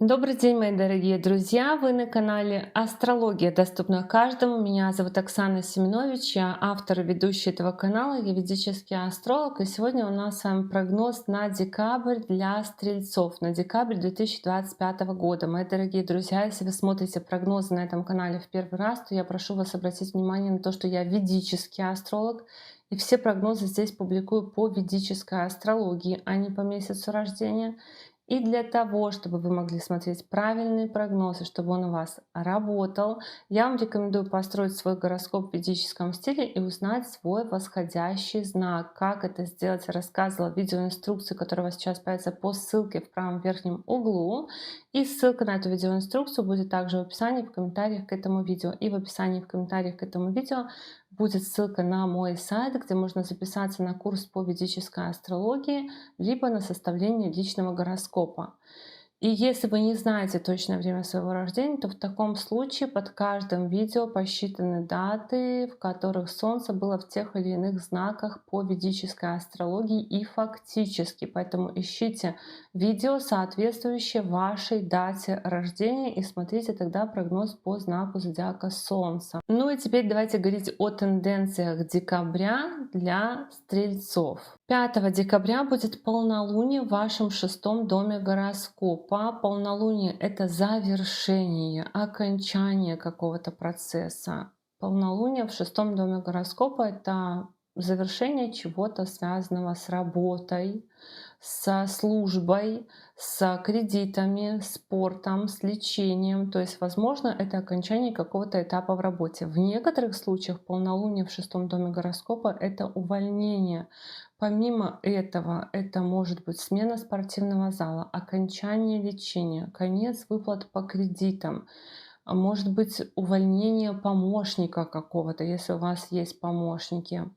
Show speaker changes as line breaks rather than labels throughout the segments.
Добрый день, мои дорогие друзья! Вы на канале Астрология доступна каждому. Меня зовут Оксана Семенович, я автор и ведущая этого канала, я ведический астролог. И сегодня у нас с вами прогноз на декабрь для стрельцов, на декабрь 2025 года. Мои дорогие друзья, если вы смотрите прогнозы на этом канале в первый раз, то я прошу вас обратить внимание на то, что я ведический астролог. И все прогнозы здесь публикую по ведической астрологии, а не по месяцу рождения. И для того, чтобы вы могли смотреть правильные прогнозы, чтобы он у вас работал, я вам рекомендую построить свой гороскоп в ведическом стиле и узнать свой восходящий знак. Как это сделать, я рассказывала в видеоинструкции, которая у вас сейчас появится по ссылке в правом верхнем углу. И ссылка на эту видеоинструкцию будет также в описании, в комментариях к этому видео. И в описании, в комментариях к этому видео будет ссылка на мой сайт, где можно записаться на курс по ведической астрологии, либо на составление личного гороскопа. И если вы не знаете точное время своего рождения, то в таком случае под каждым видео посчитаны даты, в которых Солнце было в тех или иных знаках по ведической астрологии и фактически. Поэтому ищите видео, соответствующее вашей дате рождения, и смотрите тогда прогноз по знаку зодиака Солнца. Ну и теперь давайте говорить о тенденциях декабря для стрельцов. 5 декабря будет полнолуние в вашем шестом доме гороскопа. Полнолуние — это завершение, окончание какого-то процесса. Полнолуние в шестом доме гороскопа — это завершение чего-то связанного с работой, со службой, с кредитами, спортом, с лечением. То есть, возможно, это окончание какого-то этапа в работе. В некоторых случаях полнолуние в шестом доме гороскопа — это увольнение. Помимо этого, это может быть смена спортивного зала, окончание лечения, конец выплат по кредитам, может быть увольнение помощника какого-то, если у вас есть помощники.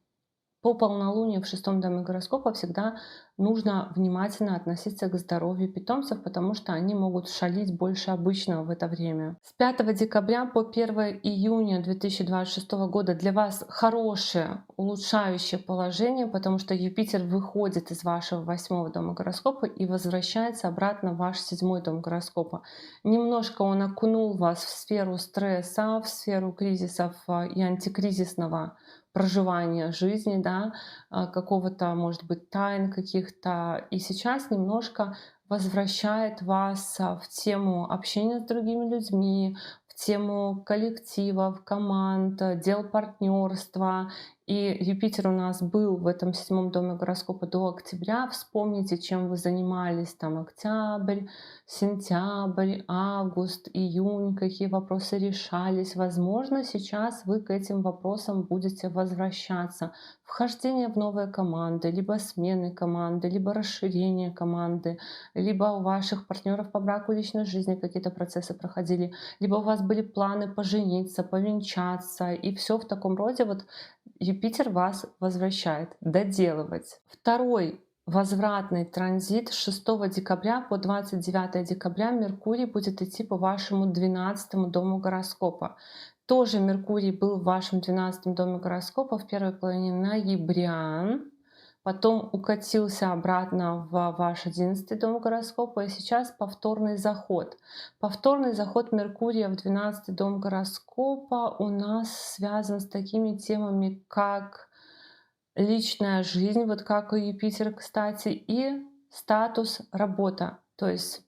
По полнолунию в шестом доме гороскопа всегда нужно внимательно относиться к здоровью питомцев, потому что они могут шалить больше обычного в это время. С 5 декабря по 1 июня 2026 года для вас хорошее, улучшающее положение, потому что Юпитер выходит из вашего 8 дома гороскопа и возвращается обратно в ваш 7 дом гороскопа. Немножко он окунул вас в сферу стресса, в сферу кризисов и антикризисного проживания жизни, да, какого-то, может быть, тайн каких-то. И сейчас немножко возвращает вас в тему общения с другими людьми, в тему коллективов, команд, дел партнерства. И Юпитер у нас был в этом 7 доме гороскопа до октября. Вспомните, чем вы занимались там октябрь, сентябрь, август, июнь, какие вопросы решались. Возможно, сейчас вы к этим вопросам будете возвращаться. Вхождение в новые команды, либо смены команды, либо расширение команды, либо у ваших партнеров по браку и личной жизни какие-то процессы проходили, либо у вас были планы пожениться, повенчаться, и все в таком роде. Вот Юпитер вас возвращает, доделывать. Второй возвратный транзит с 6 декабря по 29 декабря Меркурий будет идти по вашему 12 дому гороскопа. Тоже Меркурий был в вашем 12 доме гороскопа в первой половине ноября, потом укатился обратно в ваш 11 дом гороскопа, и сейчас повторный заход. Повторный заход Меркурия в 12 дом гороскопа у нас связан с такими темами, как личная жизнь, вот как и Юпитер, кстати, и статус работа. То есть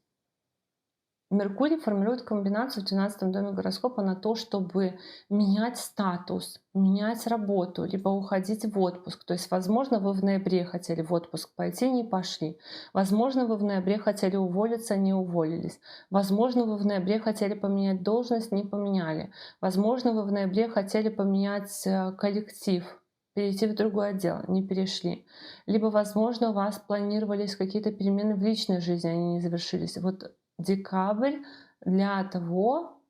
Меркурий формирует комбинацию в 12 доме гороскопа на то, чтобы менять статус, менять работу, либо уходить в отпуск. То есть, возможно, вы в ноябре хотели в отпуск пойти, не пошли. Возможно, вы в ноябре хотели уволиться, не уволились. Возможно, вы в ноябре хотели поменять должность, не поменяли. Возможно, вы в ноябре хотели поменять коллектив, перейти в другой отдел, не перешли. Либо, возможно, у вас планировались какие-то перемены в личной жизни, они не завершились. Вот декабрь для того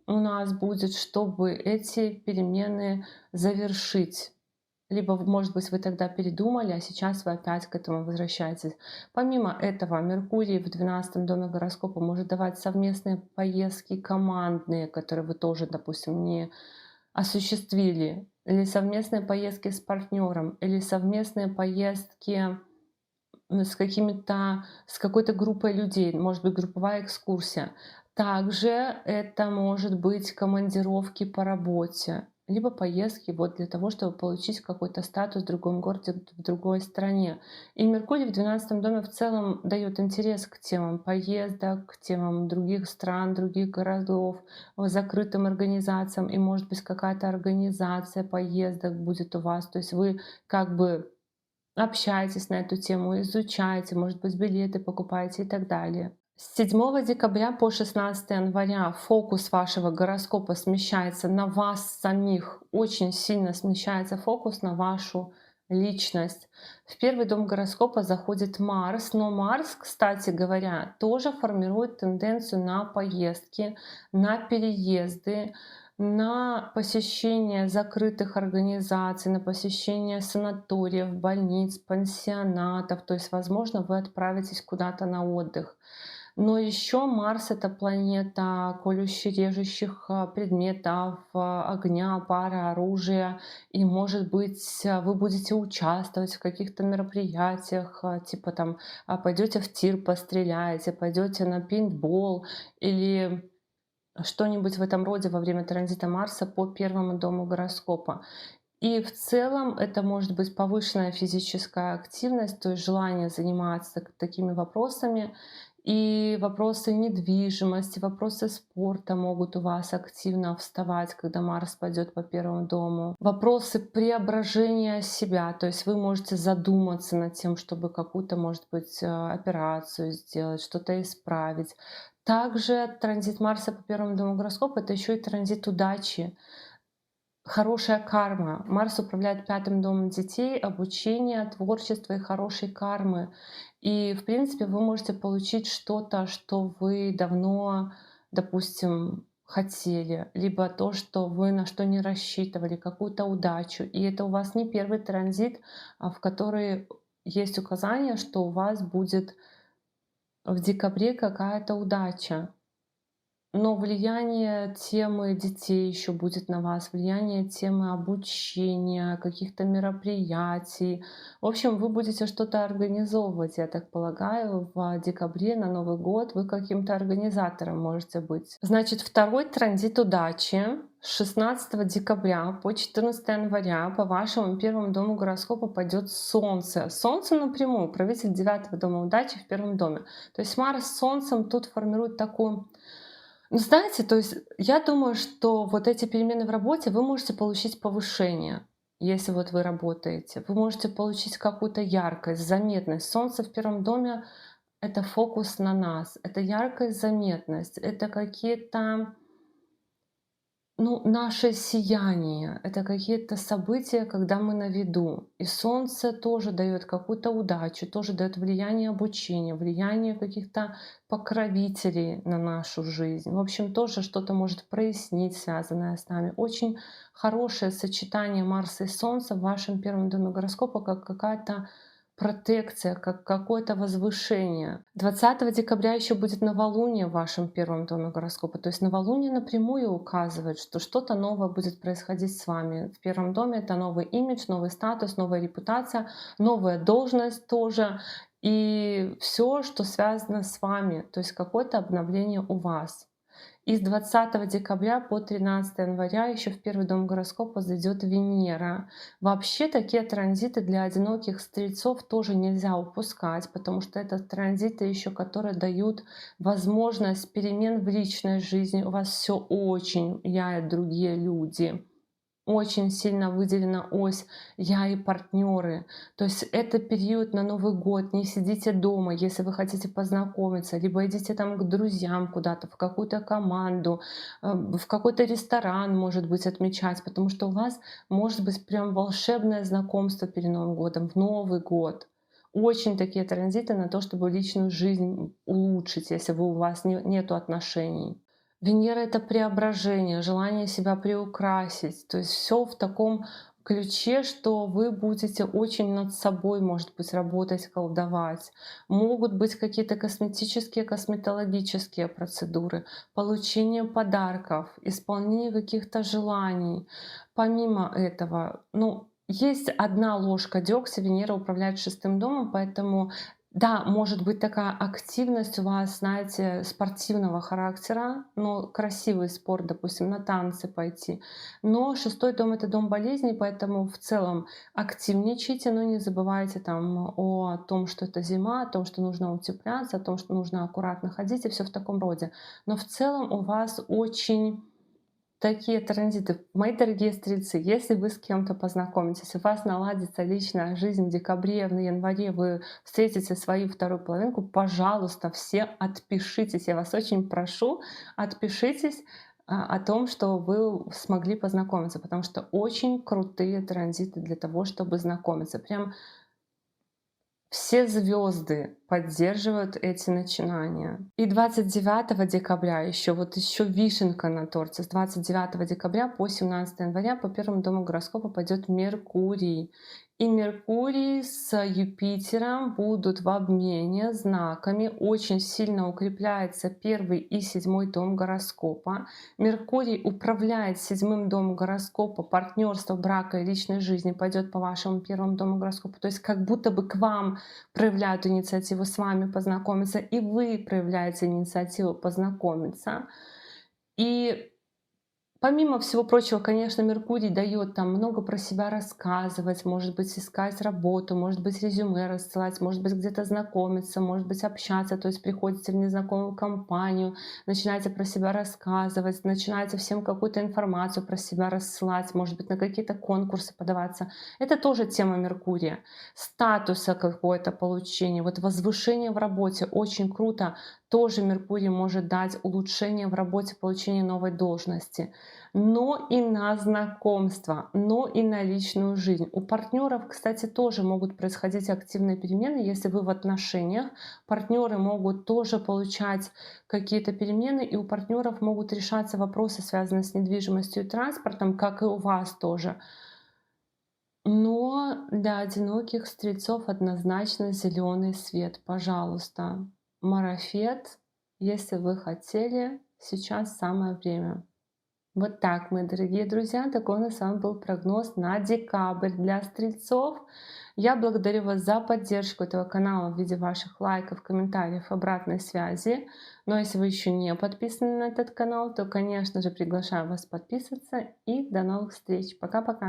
у нас будет, чтобы эти перемены завершить. Либо, может быть, вы тогда передумали, а сейчас вы опять к этому возвращаетесь. Помимо этого, Меркурий в 12 доме гороскопа может давать совместные поездки командные, которые вы тоже, допустим, не осуществили, или совместные поездки с партнером, или совместные поездки с какой-то группой людей, может быть, групповая экскурсия. Также это может быть командировки по работе, либо поездки вот для того, чтобы получить какой-то статус в другом городе, в другой стране. И Меркурий в 12 доме в целом дает интерес к темам поездок, к темам других стран, других городов, закрытым организациям. И может быть какая-то организация поездок будет у вас. То есть вы как бы общаетесь на эту тему, изучаете, может быть, билеты покупаете и так далее. С 7 декабря по 16 января фокус вашего гороскопа смещается на вас самих, очень сильно смещается фокус на вашу личность. В 1 дом гороскопа заходит Марс, но Марс, кстати говоря, тоже формирует тенденцию на поездки, на переезды, на посещение закрытых организаций, на посещение санаториев, больниц, пансионатов. То есть, возможно, вы отправитесь куда-то на отдых. Но еще Марс — это планета колюще-режущих предметов, огня, пара, оружия. И, может быть, вы будете участвовать в каких-то мероприятиях, типа там пойдете в тир, постреляете, пойдете на пейнтбол или что-нибудь в этом роде во время транзита Марса по 1 дому гороскопа. И в целом это может быть повышенная физическая активность, то есть желание заниматься такими вопросами. И вопросы недвижимости, вопросы спорта могут у вас активно вставать, когда Марс пойдет по 1 дому. Вопросы преображения себя, то есть вы можете задуматься над тем, чтобы какую-то, может быть, операцию сделать, что-то исправить. Также транзит Марса по 1 дому гороскопа — это еще и транзит удачи. Хорошая карма. Марс управляет 5 домом детей, обучения, творчества и хорошей кармы. И, в принципе, вы можете получить что-то, что вы давно, допустим, хотели, либо то, что вы на что не рассчитывали, какую-то удачу. И это у вас не первый транзит, в который есть указание, что у вас будет в декабре какая-то удача. Но влияние темы детей еще будет на вас, влияние темы обучения, каких-то мероприятий. В общем, вы будете что-то организовывать, я так полагаю, в декабре на Новый год вы каким-то организатором можете быть. Значит, второй транзит удачи с 16 декабря по 14 января по вашему 1 дому гороскопа пойдет Солнце. Солнце напрямую, правитель 9 дома удачи в 1 доме. То есть Марс с Солнцем тут формирует такую. Ну, знаете, то есть я думаю, что вот эти перемены в работе вы можете получить повышение, если вот вы работаете. Вы можете получить какую-то яркость, заметность. Солнце в 1 доме — это фокус на нас, это яркость, заметность, это какие-то, ну, наше сияние — это какие-то события, когда мы на виду. И Солнце тоже дает какую-то удачу, тоже дает влияние обучения, влияние каких-то покровителей на нашу жизнь. В общем, тоже что-то может прояснить, связанное с нами. Очень хорошее сочетание Марса и Солнца в вашем 1 доме гороскопа, как какая-то протекция, как какое-то возвышение. 20 декабря еще будет новолуние в вашем 1 доме гороскопа. То есть новолуние напрямую указывает, что что-то новое будет происходить с вами. В 1 доме это новый имидж, новый статус, новая репутация, новая должность тоже. И все, что связано с вами, то есть какое-то обновление у вас. И с 20 декабря по 13 января еще в 1 дом гороскопа зайдет Венера. Вообще такие транзиты для одиноких стрельцов тоже нельзя упускать, потому что это транзиты еще, которые дают возможность перемен в личной жизни. У вас все очень я и другие люди. Очень сильно выделена ось «я и партнеры». То есть это период на Новый год. Не сидите дома, если вы хотите познакомиться, либо идите там к друзьям куда-то, в какую-то команду, в какой-то ресторан, может быть, отмечать, потому что у вас может быть прям волшебное знакомство перед Новым годом, в Новый год. Очень такие транзиты на то, чтобы личную жизнь улучшить, если у вас нету отношений. Венера — это преображение, желание себя приукрасить. То есть все в таком ключе, что вы будете очень над собой, может быть, работать, колдовать. Могут быть какие-то косметические, косметологические процедуры, получение подарков, исполнение каких-то желаний. Помимо этого, ну, есть одна ложка дегтя, Венера управляет 6 домом, поэтому Да, может быть такая активность у вас, знаете, спортивного характера, но красивый спорт, допустим, на танцы пойти. Но шестой дом — это дом болезней, поэтому в целом активничайте, но не забывайте там о том, что это зима, о том, что нужно утепляться, о том, что нужно аккуратно ходить и все в таком роде. Но в целом у вас очень такие транзиты. Мои дорогие стрельцы, если вы с кем-то познакомитесь, у вас наладится личная жизнь в декабре, в январе, вы встретите свою вторую половинку, пожалуйста, все отпишитесь. Я вас очень прошу, отпишитесь о том, что вы смогли познакомиться, потому что очень крутые транзиты для того, чтобы знакомиться. Прям все звезды поддерживают эти начинания. И 29 декабря еще вишенка на торте. С 29 декабря по 17 января по первому дому гороскопа пойдет Меркурий. И Меркурий с Юпитером будут в обмене знаками. Очень сильно укрепляется первый и седьмой дом гороскопа. Меркурий управляет седьмым домом гороскопа, партнерство, брака и личной жизни пойдет по вашему первому дому гороскопа. То есть как будто бы к вам проявляют инициативу с вами познакомиться, и вы проявляете инициативу познакомиться. И помимо всего прочего, конечно, Меркурий дает там много про себя рассказывать, может быть, искать работу, может быть, резюме рассылать, может быть, где-то знакомиться, может быть, общаться. То есть приходите в незнакомую компанию, начинаете про себя рассказывать, начинаете всем какую-то информацию про себя рассылать, может быть, на какие-то конкурсы подаваться. Это тоже тема Меркурия. Статуса какое-то получение, вот возвышение в работе, очень круто. Тоже Меркурий может дать улучшение в работе, получение новой должности, но и на знакомство, но и на личную жизнь. У партнеров, кстати, тоже могут происходить активные перемены. Если вы в отношениях, партнеры могут тоже получать какие-то перемены, и у партнеров могут решаться вопросы, связанные с недвижимостью и транспортом, как и у вас тоже. Но для одиноких стрельцов однозначно зеленый свет. Пожалуйста, марафет, если вы хотели, сейчас самое время. Вот так, мои дорогие друзья, такой у нас с вами был прогноз на декабрь для стрельцов. Я благодарю вас за поддержку этого канала в виде ваших лайков, комментариев, обратной связи. Но если вы еще не подписаны на этот канал, то, конечно же, приглашаю вас подписываться. И до новых встреч. Пока-пока.